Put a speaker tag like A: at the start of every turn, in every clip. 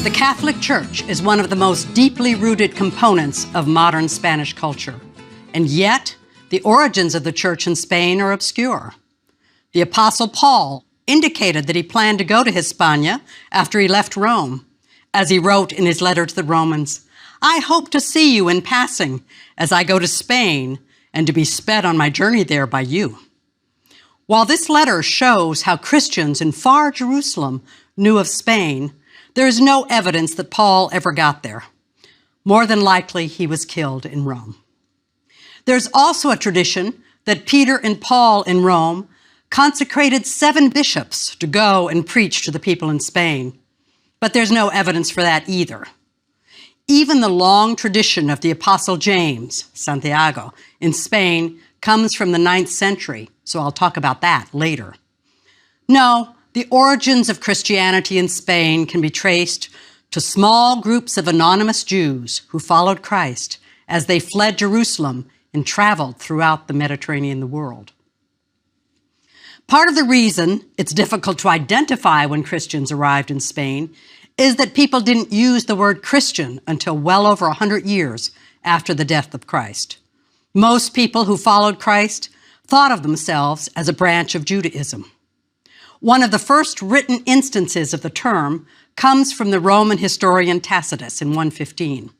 A: The Catholic Church is one of the most deeply rooted components of modern Spanish culture, and yet the origins of the Church in Spain are obscure. The Apostle Paul indicated that he planned to go to Hispania after he left Rome, as he wrote in his letter to the Romans, "I hope to see you in passing as I go to Spain and to be sped on my journey there by you." While this letter shows how Christians in far Jerusalem knew of Spain, there is no evidence that Paul ever got there. More than likely, he was killed in Rome. There's also a tradition that Peter and Paul in Rome consecrated 7 bishops to go and preach to the people in Spain, but there's no evidence for that either. Even the long tradition of the Apostle James, Santiago, in Spain comes from the 9th century, so I'll talk about that later. No, the origins of Christianity in Spain can be traced to small groups of anonymous Jews who followed Christ as they fled Jerusalem and traveled throughout the Mediterranean world. Part of the reason it's difficult to identify when Christians arrived in Spain is that people didn't use the word Christian until well over 100 years after the death of Christ. Most people who followed Christ thought of themselves as a branch of Judaism. One of the first written instances of the term comes from the Roman historian Tacitus in 115.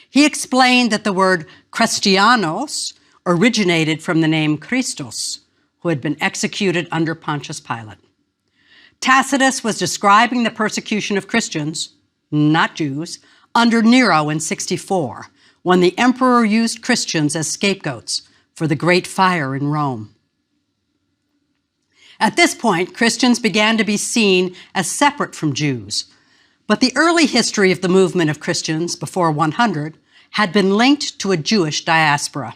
A: He explained that the word Christianos originated from the name Christos, who had been executed under Pontius Pilate. Tacitus was describing the persecution of Christians, not Jews, under Nero in 64, when the emperor used Christians as scapegoats for the Great Fire in Rome. At this point, Christians began to be seen as separate from Jews, but the early history of the movement of Christians before 100 had been linked to a Jewish diaspora.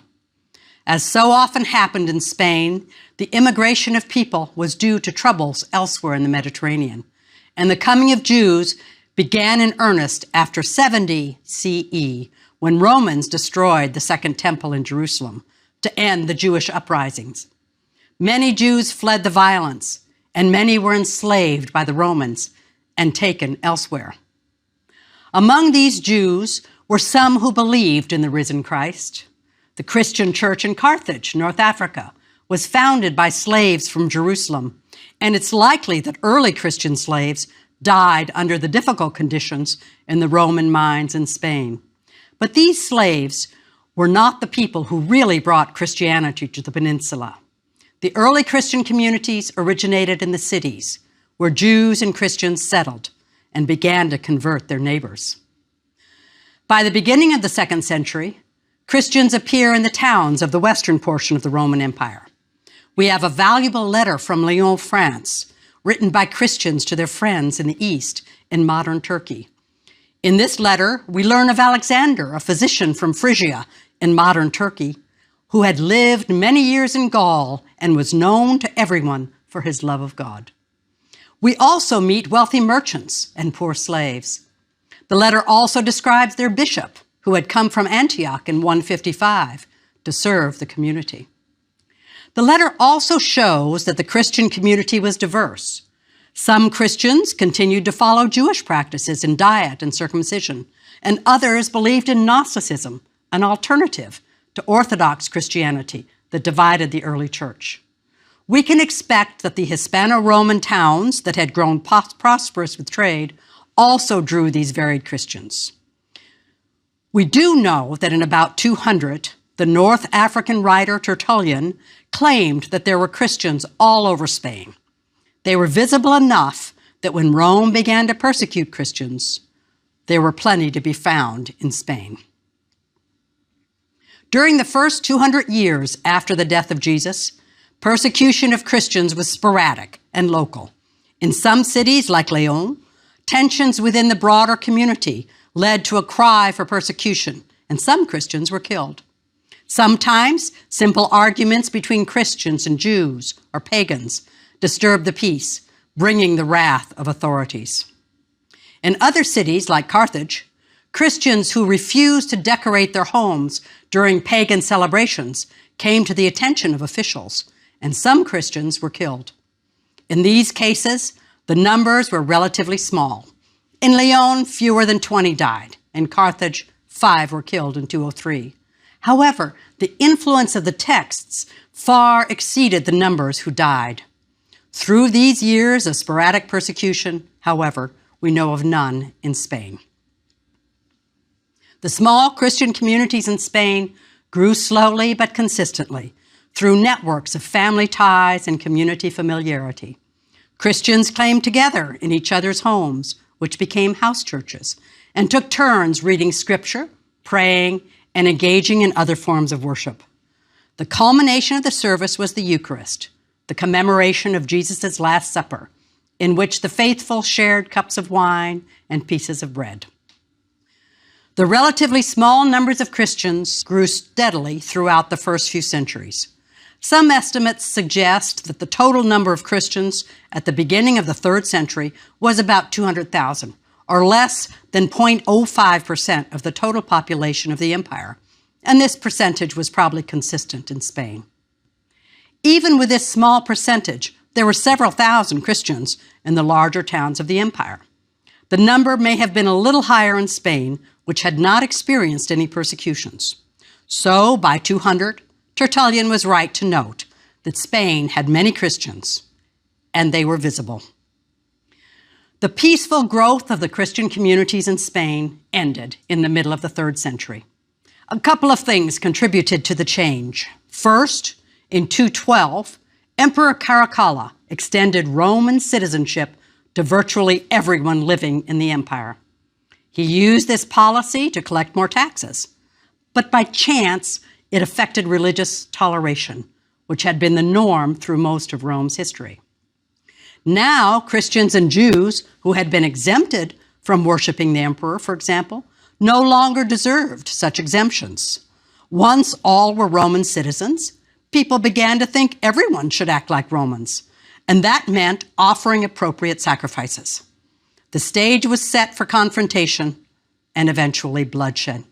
A: As so often happened in Spain, the immigration of people was due to troubles elsewhere in the Mediterranean, and the coming of Jews began in earnest after 70 CE, when Romans destroyed the Second Temple in Jerusalem to end the Jewish uprisings. Many Jews fled the violence, and many were enslaved by the Romans and taken elsewhere. Among these Jews were some who believed in the risen Christ. The Christian church in Carthage, North Africa, was founded by slaves from Jerusalem, and it's likely that early Christian slaves died under the difficult conditions in the Roman mines in Spain. But these slaves were not the people who really brought Christianity to the peninsula. The early Christian communities originated in the cities, where Jews and Christians settled and began to convert their neighbors. By the beginning of the 2nd century, Christians appear in the towns of the western portion of the Roman Empire. We have a valuable letter from Lyon, France, written by Christians to their friends in the East in modern Turkey. In this letter, we learn of Alexander, a physician from Phrygia in modern Turkey, who had lived many years in Gaul and was known to everyone for his love of God. We also meet wealthy merchants and poor slaves. The letter also describes their bishop, who had come from Antioch in 155 to serve the community. The letter also shows that the Christian community was diverse. Some Christians continued to follow Jewish practices in diet and circumcision, and others believed in Gnosticism, an alternative to Orthodox Christianity that divided the early church. We can expect that the Hispano-Roman towns that had grown prosperous with trade also drew these varied Christians. We do know that in about 200, the North African writer Tertullian claimed that there were Christians all over Spain. They were visible enough that when Rome began to persecute Christians, there were plenty to be found in Spain. During the first 200 years after the death of Jesus, persecution of Christians was sporadic and local. In some cities, like Lyon, tensions within the broader community led to a cry for persecution, and some Christians were killed. Sometimes, simple arguments between Christians and Jews or pagans disturbed the peace, bringing the wrath of authorities. In other cities, like Carthage, Christians who refused to decorate their homes during pagan celebrations came to the attention of officials, and some Christians were killed. In these cases, the numbers were relatively small, In Lyon, fewer than 20 died. In Carthage, 5 were killed in 203. However, the influence of the texts far exceeded the numbers who died. Through these years of sporadic persecution, however, we know of none in Spain. The small Christian communities in Spain grew slowly but consistently through networks of family ties and community familiarity. Christians came together in each other's homes, which became house churches, and took turns reading scripture, praying, and engaging in other forms of worship. The culmination of the service was the Eucharist, the commemoration of Jesus' Last Supper, in which the faithful shared cups of wine and pieces of bread. The relatively small numbers of Christians grew steadily throughout the first few centuries. Some estimates suggest that the total number of Christians at the beginning of the 3rd century was about 200,000, or less than 0.05% of the total population of the empire, and this percentage was probably consistent in Spain. Even with this small percentage, there were several thousand Christians in the larger towns of the empire. The number may have been a little higher in Spain, which had not experienced any persecutions. So, by 200, Tertullian was right to note that Spain had many Christians, and they were visible. The peaceful growth of the Christian communities in Spain ended in the middle of the 3rd century. A couple of things contributed to the change. First, in 212, Emperor Caracalla extended Roman citizenship to virtually everyone living in the empire. He used this policy to collect more taxes, but by chance, it affected religious toleration, which had been the norm through most of Rome's history. Now, Christians and Jews who had been exempted from worshiping the emperor, for example, no longer deserved such exemptions. Once all were Roman citizens, people began to think everyone should act like Romans, and that meant offering appropriate sacrifices. The stage was set for confrontation and eventually bloodshed.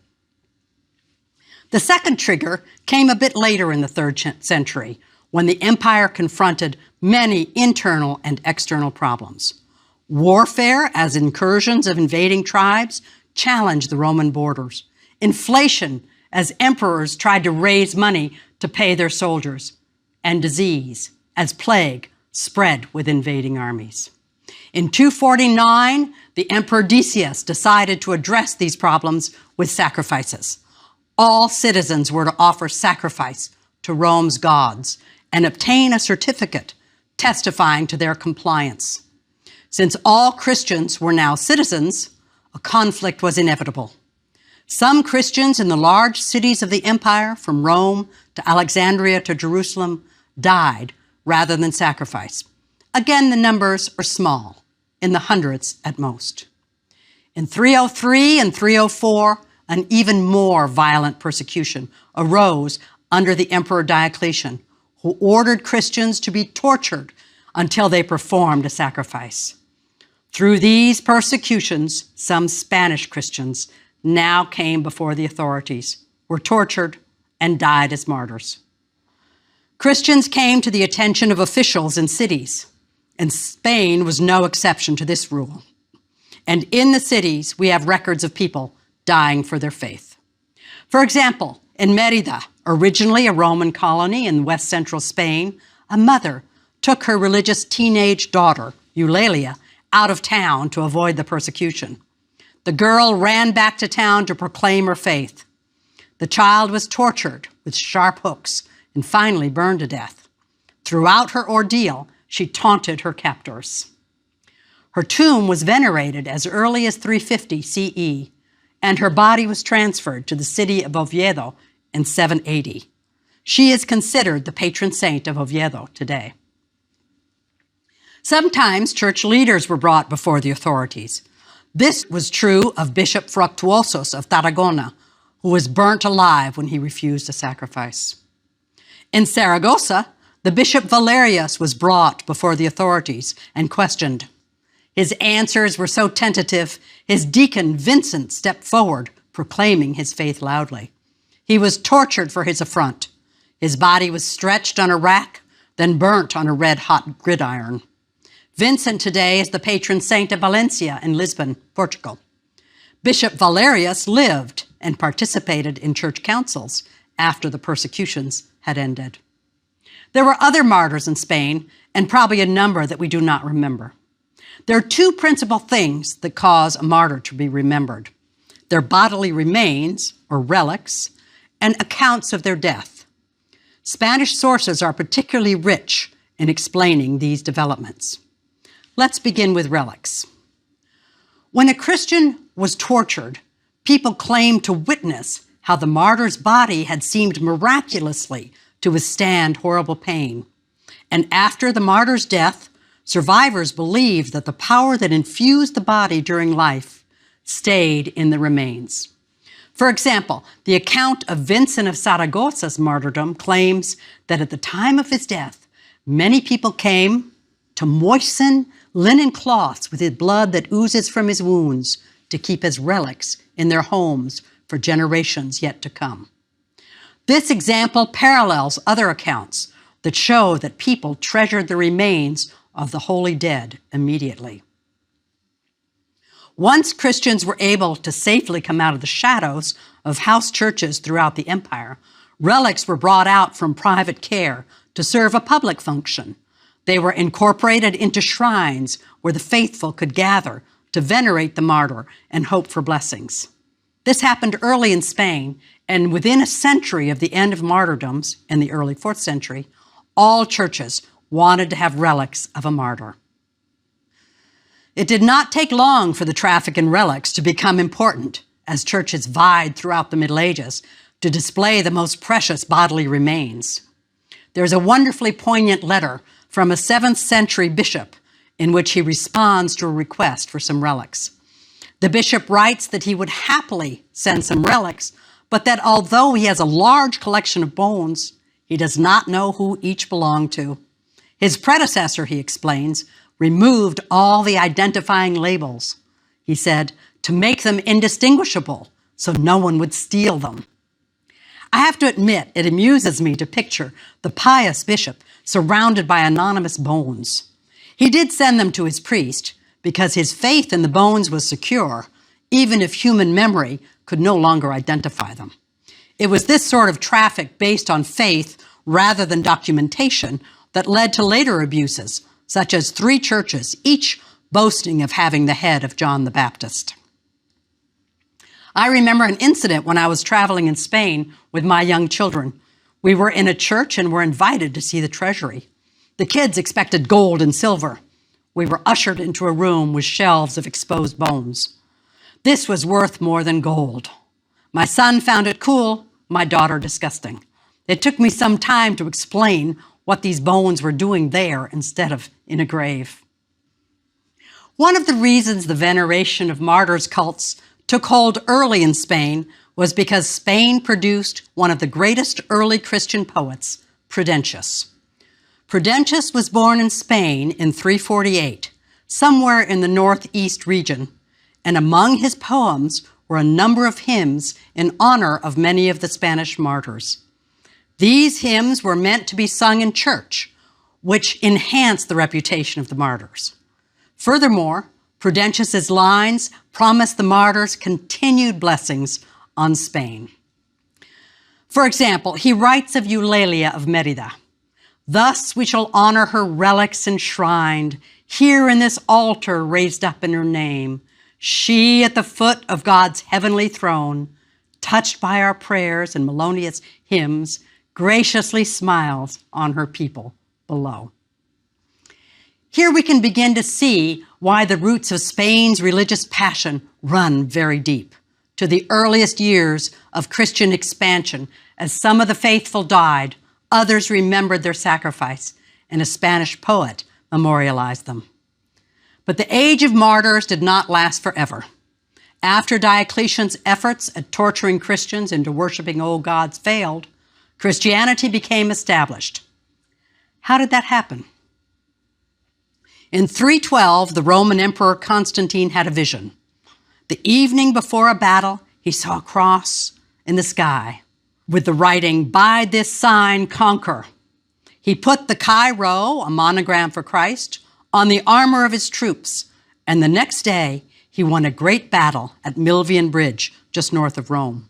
A: The second trigger came a bit later in the 3rd century, when the empire confronted many internal and external problems. Warfare, as incursions of invading tribes, challenged the Roman borders. Inflation, as emperors tried to raise money to pay their soldiers. And disease, as plague spread with invading armies. In 249, the Emperor Decius decided to address these problems with sacrifices. All citizens were to offer sacrifice to Rome's gods and obtain a certificate testifying to their compliance. Since all Christians were now citizens, a conflict was inevitable. Some Christians in the large cities of the empire, from Rome to Alexandria to Jerusalem, died rather than sacrifice. Again, the numbers are small, in the hundreds at most. In 303 and 304, an even more violent persecution arose under the Emperor Diocletian, who ordered Christians to be tortured until they performed a sacrifice. Through these persecutions, some Spanish Christians now came before the authorities, were tortured, and died as martyrs. Christians came to the attention of officials in cities, and Spain was no exception to this rule. And in the cities, we have records of people dying for their faith. For example, in Mérida, originally a Roman colony in west central Spain, a mother took her religious teenage daughter, Eulalia, out of town to avoid the persecution. The girl ran back to town to proclaim her faith. The child was tortured with sharp hooks and finally burned to death. Throughout her ordeal, she taunted her captors. Her tomb was venerated as early as 350 CE, and her body was transferred to the city of Oviedo in 780. She is considered the patron saint of Oviedo today. Sometimes church leaders were brought before the authorities. This was true of Bishop Fructuosos of Tarragona, who was burnt alive when he refused a sacrifice. In Saragossa, the Bishop Valerius was brought before the authorities and questioned. His answers were so tentative, his deacon Vincent stepped forward, proclaiming his faith loudly. He was tortured for his affront. His body was stretched on a rack, then burnt on a red-hot gridiron. Vincent today is the patron saint of Valencia in Lisbon, Portugal. Bishop Valerius lived and participated in church councils after the persecutions had ended. There were other martyrs in Spain, and probably a number that we do not remember. There are two principal things that cause a martyr to be remembered: their bodily remains, or relics, and accounts of their death. Spanish sources are particularly rich in explaining these developments. Let's begin with relics. When a Christian was tortured, people claimed to witness how the martyr's body had seemed miraculously to withstand horrible pain. And after the martyr's death, survivors believed that the power that infused the body during life stayed in the remains. For example, the account of Vincent of Saragossa's martyrdom claims that at the time of his death, many people came to moisten linen cloths with his blood that oozes from his wounds to keep as relics in their homes for generations yet to come. This example parallels other accounts that show that people treasured the remains of the holy dead immediately. Once Christians were able to safely come out of the shadows of house churches throughout the empire, relics were brought out from private care to serve a public function. They were incorporated into shrines where the faithful could gather to venerate the martyr and hope for blessings. This happened early in Spain, and within a century of the end of martyrdoms, in the early 4th century, all churches wanted to have relics of a martyr. It did not take long for the traffic in relics to become important, as churches vied throughout the Middle Ages to display the most precious bodily remains. There's a wonderfully poignant letter from a 7th century bishop in which he responds to a request for some relics. The bishop writes that he would happily send some relics, but that although he has a large collection of bones, he does not know who each belonged to. His predecessor, he explains, removed all the identifying labels, he said, to make them indistinguishable so no one would steal them. I have to admit, it amuses me to picture the pious bishop surrounded by anonymous bones. He did send them to his priest because his faith in the bones was secure, even if human memory could no longer identify them. It was this sort of traffic based on faith rather than documentation that led to later abuses, such as 3 churches, each boasting of having the head of John the Baptist. I remember an incident when I was traveling in Spain with my young children. We were in a church and were invited to see the treasury. The kids expected gold and silver. We were ushered into a room with shelves of exposed bones. This was worth more than gold. My son found it cool, my daughter disgusting. It took me some time to explain what these bones were doing there instead of in a grave. One of the reasons the veneration of martyrs cults took hold early in Spain was because Spain produced one of the greatest early Christian poets, Prudentius. Prudentius was born in Spain in 348, somewhere in the northeast region, and among his poems were a number of hymns in honor of many of the Spanish martyrs. These hymns were meant to be sung in church, which enhanced the reputation of the martyrs. Furthermore, Prudentius's lines promised the martyrs continued blessings on Spain. For example, he writes of Eulalia of Merida, "Thus we shall honor her relics enshrined, here in this altar raised up in her name. She at the foot of God's heavenly throne, touched by our prayers and melodious hymns, graciously smiles on her people below." Here we can begin to see why the roots of Spain's religious passion run very deep, to the earliest years of Christian expansion. As some of the faithful died, others remembered their sacrifice, and a Spanish poet memorialized them. But the age of martyrs did not last forever. After Diocletian's efforts at torturing Christians into worshiping old gods failed, Christianity became established. How did that happen? In 312, the Roman Emperor Constantine had a vision. The evening before a battle, he saw a cross in the sky with the writing, "By this sign conquer." He put the Chi Rho, a monogram for Christ, on the armor of his troops, and the next day he won a great battle at Milvian Bridge, just north of Rome.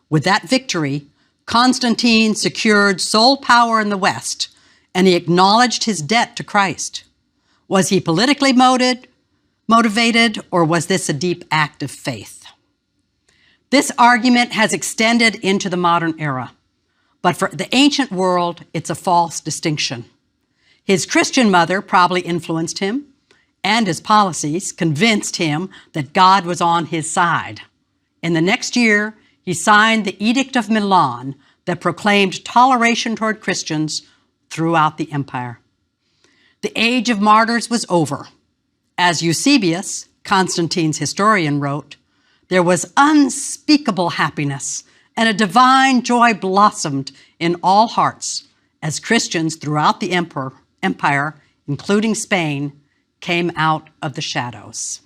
A: With that victory, Constantine secured sole power in the West, and he acknowledged his debt to Christ. Was he politically motivated, or was this a deep act of faith? This argument has extended into the modern era, but for the ancient world, it's a false distinction. His Christian mother probably influenced him, and his policies convinced him that God was on his side. In the next year, he signed the Edict of Milan that proclaimed toleration toward Christians throughout the empire. The age of martyrs was over. As Eusebius, Constantine's historian, wrote, there was unspeakable happiness and a divine joy blossomed in all hearts as Christians throughout the empire, including Spain, came out of the shadows.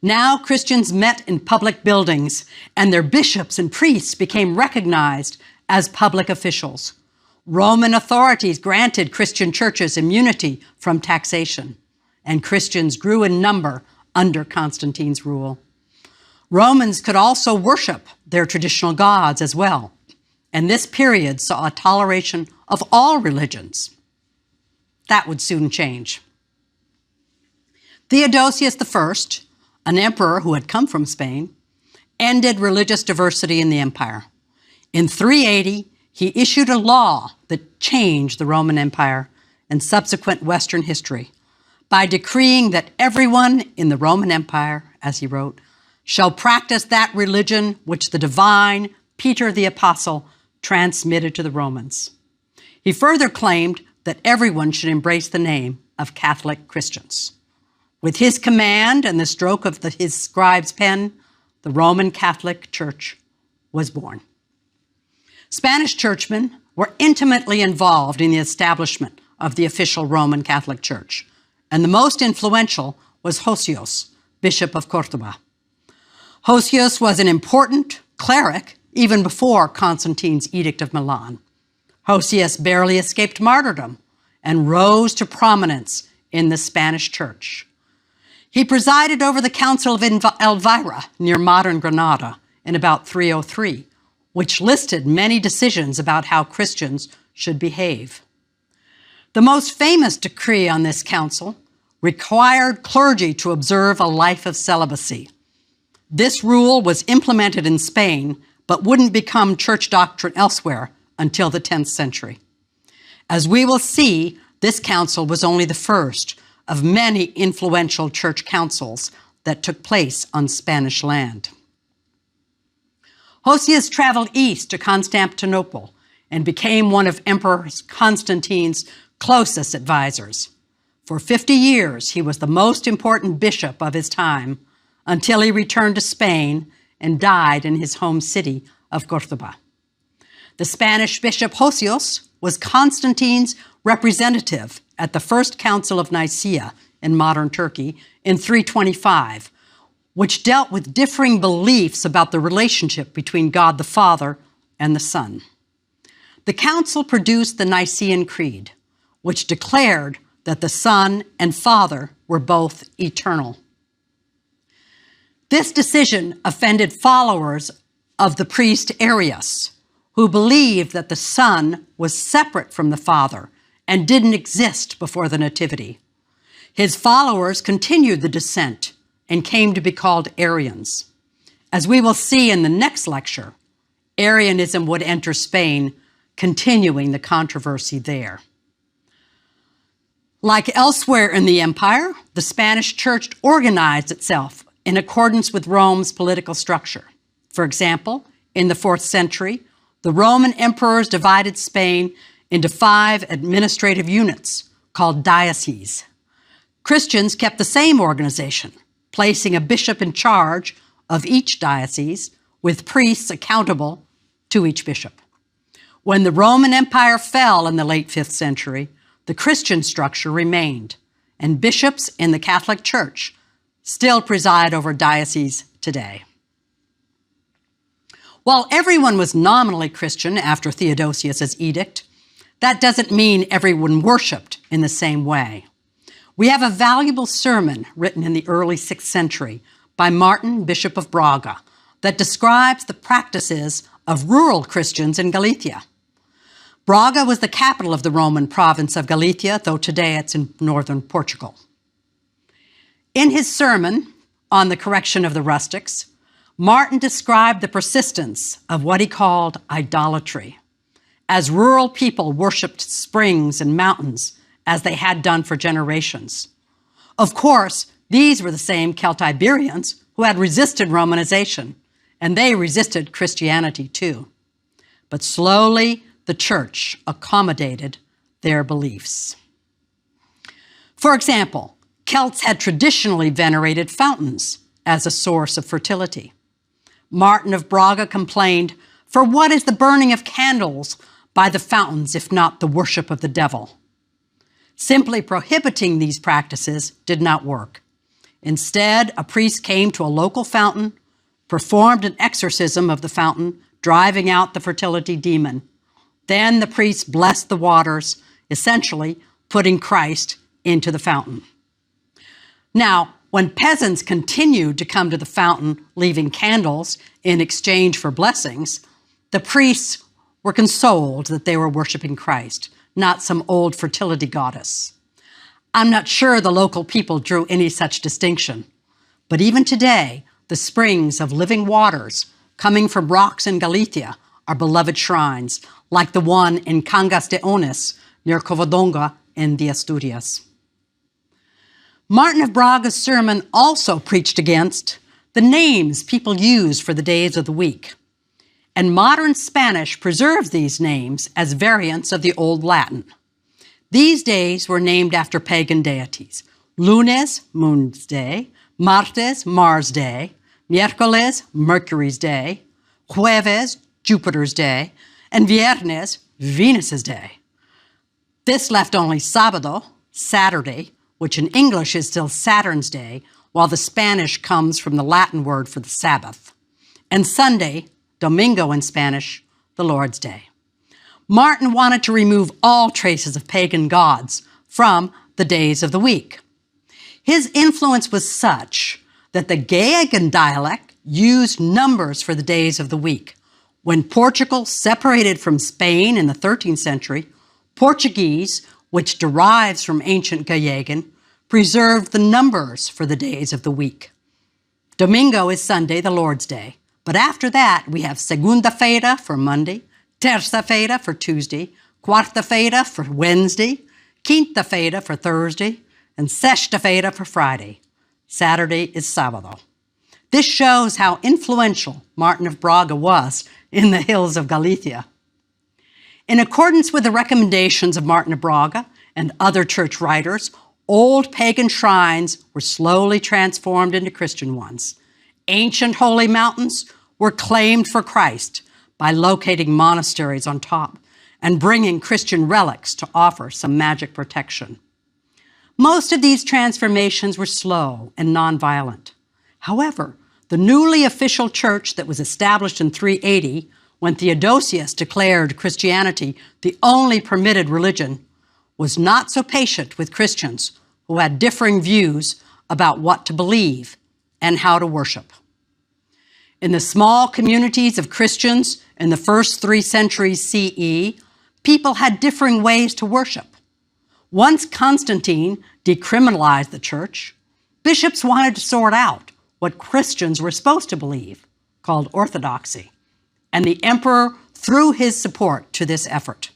A: Now Christians met in public buildings, and their bishops and priests became recognized as public officials. Roman authorities granted Christian churches immunity from taxation, and Christians grew in number under Constantine's rule. Romans could also worship their traditional gods as well, and this period saw a toleration of all religions. That would soon change. Theodosius I, an emperor who had come from Spain, ended religious diversity in the empire. In 380, he issued a law that changed the Roman Empire and subsequent Western history by decreeing that everyone in the Roman Empire, as he wrote, shall practice that religion which the divine Peter the Apostle transmitted to the Romans. He further claimed that everyone should embrace the name of Catholic Christians. With his command and the stroke of his scribe's pen, the Roman Catholic Church was born. Spanish churchmen were intimately involved in the establishment of the official Roman Catholic Church, and the most influential was Hosios, Bishop of Córdoba. Hosios was an important cleric even before Constantine's Edict of Milan. Hosius barely escaped martyrdom and rose to prominence in the Spanish church. He presided over the Council of Elvira near modern Granada in about 303, which listed many decisions about how Christians should behave. The most famous decree on this council required clergy to observe a life of celibacy. This rule was implemented in Spain, but wouldn't become church doctrine elsewhere until the 10th century. As we will see, this council was only the first of many influential church councils that took place on Spanish land. Hosius traveled east to Constantinople and became one of Emperor Constantine's closest advisors. For 50 years, he was the most important bishop of his time until he returned to Spain and died in his home city of Córdoba. The Spanish bishop Hosios was Constantine's representative at the First Council of Nicaea in modern Turkey in 325, which dealt with differing beliefs about the relationship between God the Father and the Son. The council produced the Nicene Creed, which declared that the Son and Father were both eternal. This decision offended followers of the priest Arius, who believed that the Son was separate from the Father and didn't exist before the Nativity. His followers continued the dissent and came to be called Arians. As we will see in the next lecture, Arianism would enter Spain, continuing the controversy there. Like elsewhere in the empire, the Spanish church organized itself in accordance with Rome's political structure. For example, in the 4th century, the Roman emperors divided Spain into 5 administrative units called dioceses. Christians kept the same organization, placing a bishop in charge of each diocese with priests accountable to each bishop. When the Roman Empire fell in the late 5th century, the Christian structure remained, and bishops in the Catholic Church still preside over dioceses today. While everyone was nominally Christian after Theodosius's edict, that doesn't mean everyone worshiped in the same way. We have a valuable sermon written in the early 6th century by Martin, Bishop of Braga, that describes the practices of rural Christians in Galicia. Braga was the capital of the Roman province of Galicia, though today it's in northern Portugal. In his sermon on the correction of the rustics, Martin described the persistence of what he called idolatry, as rural people worshipped springs and mountains as they had done for generations. Of course, these were the same Celtiberians who had resisted Romanization, and they resisted Christianity too. But slowly, the church accommodated their beliefs. For example, Celts had traditionally venerated fountains as a source of fertility. Martin of Braga complained, "For what is the burning of candles by the fountains if not the worship of the devil?" Simply prohibiting these practices did not work. Instead, a priest came to a local fountain, performed an exorcism of the fountain, driving out the fertility demon. Then the priest blessed the waters, essentially putting Christ into the fountain. Now, when peasants continued to come to the fountain, leaving candles in exchange for blessings, the priests were consoled that they were worshiping Christ, not some old fertility goddess. I'm not sure the local people drew any such distinction, but even today, the springs of living waters coming from rocks in Galicia are beloved shrines, like the one in Cangas de Onis near Covadonga in the Asturias. Martin of Braga's sermon also preached against the names people use for the days of the week, and modern Spanish preserves these names as variants of the Old Latin. These days were named after pagan deities: Lunes, Moon's Day; Martes, Mars' Day; Miércoles, Mercury's Day; Jueves, Jupiter's Day; and Viernes, Venus's Day. This left only Sábado, Saturday, which in English is still Saturn's Day, while the Spanish comes from the Latin word for the Sabbath, and Sunday, Domingo in Spanish, the Lord's Day. Martin wanted to remove all traces of pagan gods from the days of the week. His influence was such that the Gallegan dialect used numbers for the days of the week. When Portugal separated from Spain in the 13th century, Portuguese, which derives from ancient Gallegan, preserved the numbers for the days of the week. Domingo is Sunday, the Lord's Day. But after that, we have segunda-feira for Monday, terça-feira for Tuesday, quarta-feira for Wednesday, quinta-feira for Thursday, and sexta-feira for Friday. Saturday is Sábado. This shows how influential Martin of Braga was in the hills of Galicia. In accordance with the recommendations of Martin of Braga and other church writers, old pagan shrines were slowly transformed into Christian ones. Ancient holy mountains were claimed for Christ by locating monasteries on top and bringing Christian relics to offer some magic protection. Most of these transformations were slow and nonviolent. However, the newly official church that was established in 380, when Theodosius declared Christianity the only permitted religion, was not so patient with Christians who had differing views about what to believe and how to worship. In the small communities of Christians in the first 3 centuries CE, people had differing ways to worship. Once Constantine decriminalized the church, bishops wanted to sort out what Christians were supposed to believe, called orthodoxy, and the emperor threw his support to this effort.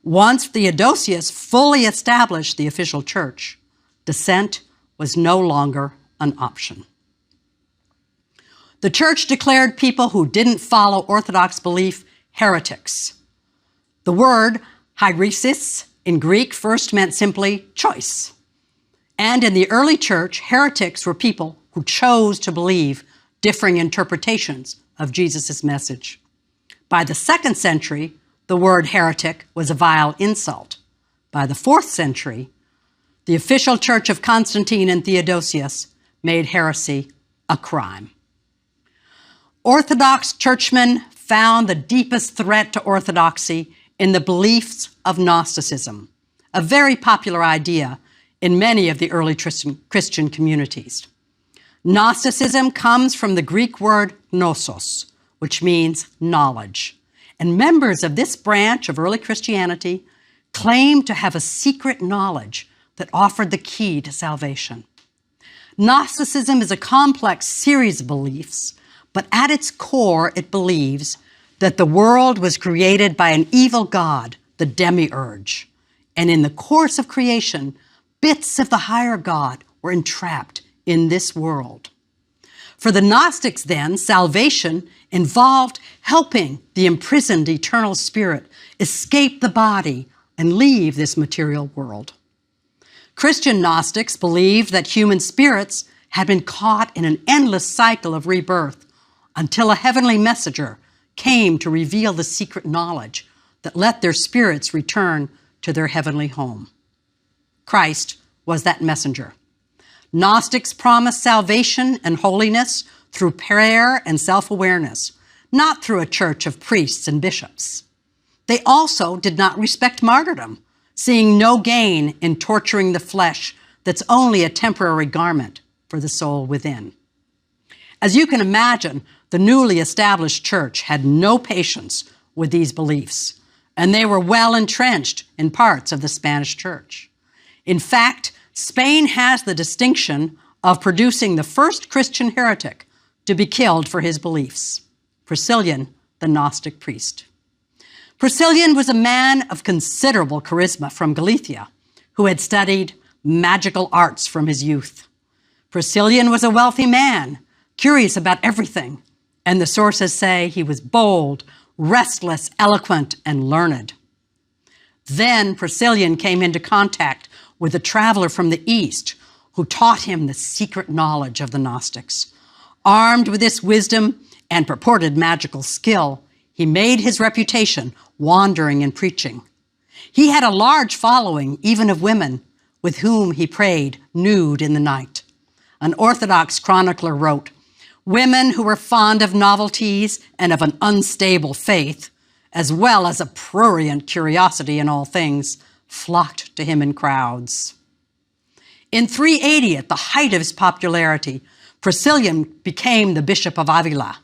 A: Once Theodosius fully established the official church, dissent was no longer an option. The church declared people who didn't follow Orthodox belief heretics. The word heresis in Greek first meant simply choice. And in the early church, heretics were people who chose to believe differing interpretations of Jesus' message. By the 2nd century, the word heretic was a vile insult. By the 4th century, the official church of Constantine and Theodosius made heresy a crime. Orthodox churchmen found the deepest threat to orthodoxy in the beliefs of Gnosticism, a very popular idea in many of the early Christian communities. Gnosticism comes from the Greek word gnosos, which means knowledge. And members of this branch of early Christianity claimed to have a secret knowledge that offered the key to salvation. Gnosticism is a complex series of beliefs, but at its core, it believes that the world was created by an evil god, the demiurge. And in the course of creation, bits of the higher God were entrapped in this world. For the Gnostics, then, salvation involved helping the imprisoned eternal spirit escape the body and leave this material world. Christian Gnostics believed that human spirits had been caught in an endless cycle of rebirth until a heavenly messenger came to reveal the secret knowledge that let their spirits return to their heavenly home. Christ was that messenger. Gnostics promised salvation and holiness through prayer and self-awareness, not through a church of priests and bishops. They also did not respect martyrdom, seeing no gain in torturing the flesh that's only a temporary garment for the soul within. As you can imagine, the newly established church had no patience with these beliefs, and they were well entrenched in parts of the Spanish church. In fact, Spain has the distinction of producing the first Christian heretic to be killed for his beliefs, Priscillian, the Gnostic priest. Priscillian was a man of considerable charisma from Galicia, who had studied magical arts from his youth. Priscillian was a wealthy man, curious about everything, and the sources say he was bold, restless, eloquent, and learned. Then Priscillian came into contact with a traveler from the East who taught him the secret knowledge of the Gnostics. Armed with this wisdom and purported magical skill, he made his reputation wandering and preaching. He had a large following, even of women, with whom he prayed nude in the night. An Orthodox chronicler wrote, "Women who were fond of novelties and of an unstable faith, as well as a prurient curiosity in all things, flocked to him in crowds." In 380, at the height of his popularity, Priscillian became the Bishop of Avila,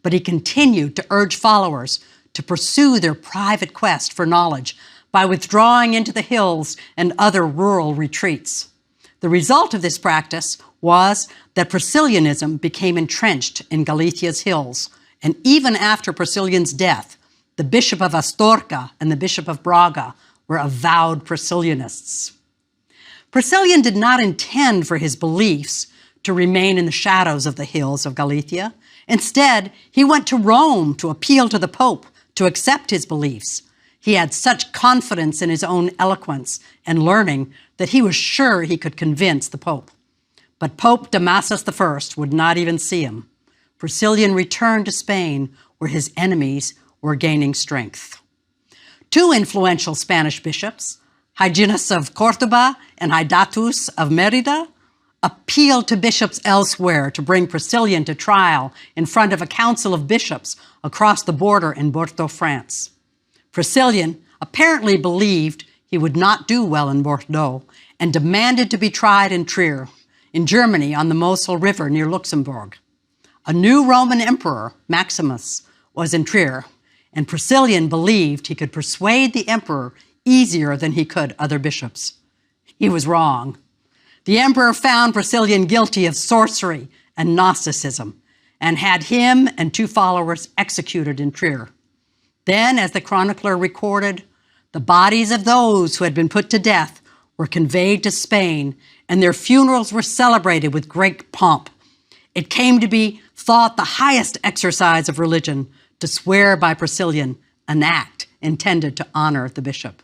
A: but he continued to urge followers to pursue their private quest for knowledge by withdrawing into the hills and other rural retreats. The result of this practice was that Priscillianism became entrenched in Galicia's hills, and even after Priscillian's death, the Bishop of Astorga and the Bishop of Braga were avowed Priscillianists. Priscillian did not intend for his beliefs to remain in the shadows of the hills of Galicia. Instead, he went to Rome to appeal to the Pope to accept his beliefs. He had such confidence in his own eloquence and learning that he was sure he could convince the Pope. But Pope Damasus I would not even see him. Priscillian returned to Spain, where his enemies were gaining strength. Two influential Spanish bishops, Hyginus of Córdoba and Hydatus of Merida, appealed to bishops elsewhere to bring Priscillian to trial in front of a council of bishops across the border in Bordeaux, France. Priscillian apparently believed he would not do well in Bordeaux and demanded to be tried in Trier, in Germany on the Mosel River near Luxembourg. A new Roman emperor, Maximus, was in Trier, and Priscillian believed he could persuade the emperor easier than he could other bishops. He was wrong. The emperor found Priscillian guilty of sorcery and Gnosticism and had him and two followers executed in Trier. Then, as the chronicler recorded, the bodies of those who had been put to death were conveyed to Spain, and their funerals were celebrated with great pomp. It came to be thought the highest exercise of religion to swear by Priscillian, an act intended to honor the bishop.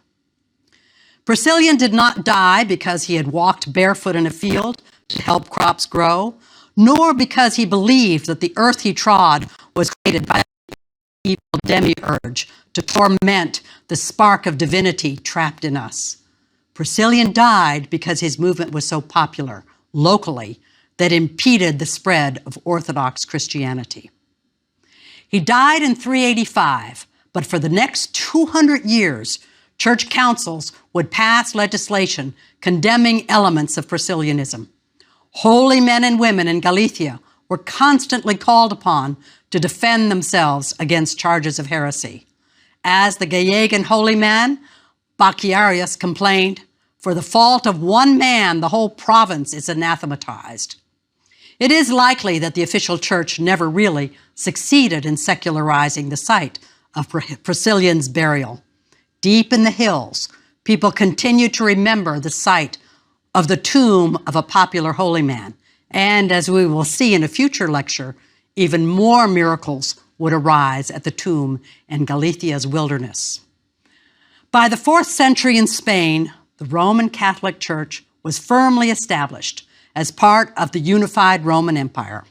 A: Priscillian did not die because he had walked barefoot in a field to help crops grow, nor because he believed that the earth he trod was created by an evil demiurge to torment the spark of divinity trapped in us. Priscillian died because his movement was so popular locally that impeded the spread of Orthodox Christianity. He died in 385, but for the next 200 years, church councils would pass legislation condemning elements of Priscillianism. Holy men and women in Galicia were constantly called upon to defend themselves against charges of heresy. As the Gallegan holy man, Bacchiarius complained, "For the fault of one man, the whole province is anathematized." It is likely that the official church never really succeeded in secularizing the site of Priscillian's burial. Deep in the hills, people continue to remember the site of the tomb of a popular holy man. And as we will see in a future lecture, even more miracles would arise at the tomb in Galicia's wilderness. By the 4th century in Spain, the Roman Catholic Church was firmly established as part of the unified Roman Empire.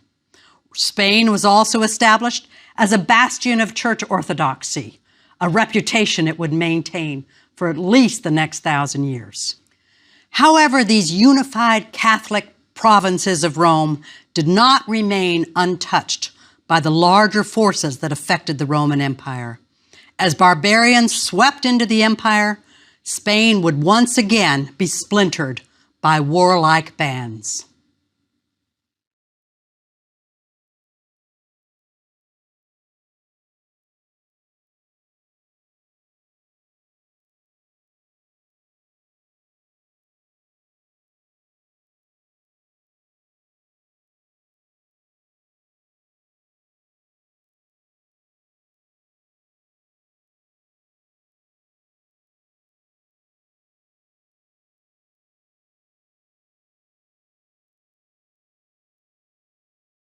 A: Spain was also established as a bastion of church orthodoxy, a reputation it would maintain for at least the next 1,000 years. However, these unified Catholic provinces of Rome did not remain untouched by the larger forces that affected the Roman Empire. As barbarians swept into the empire, Spain would once again be splintered by warlike bands.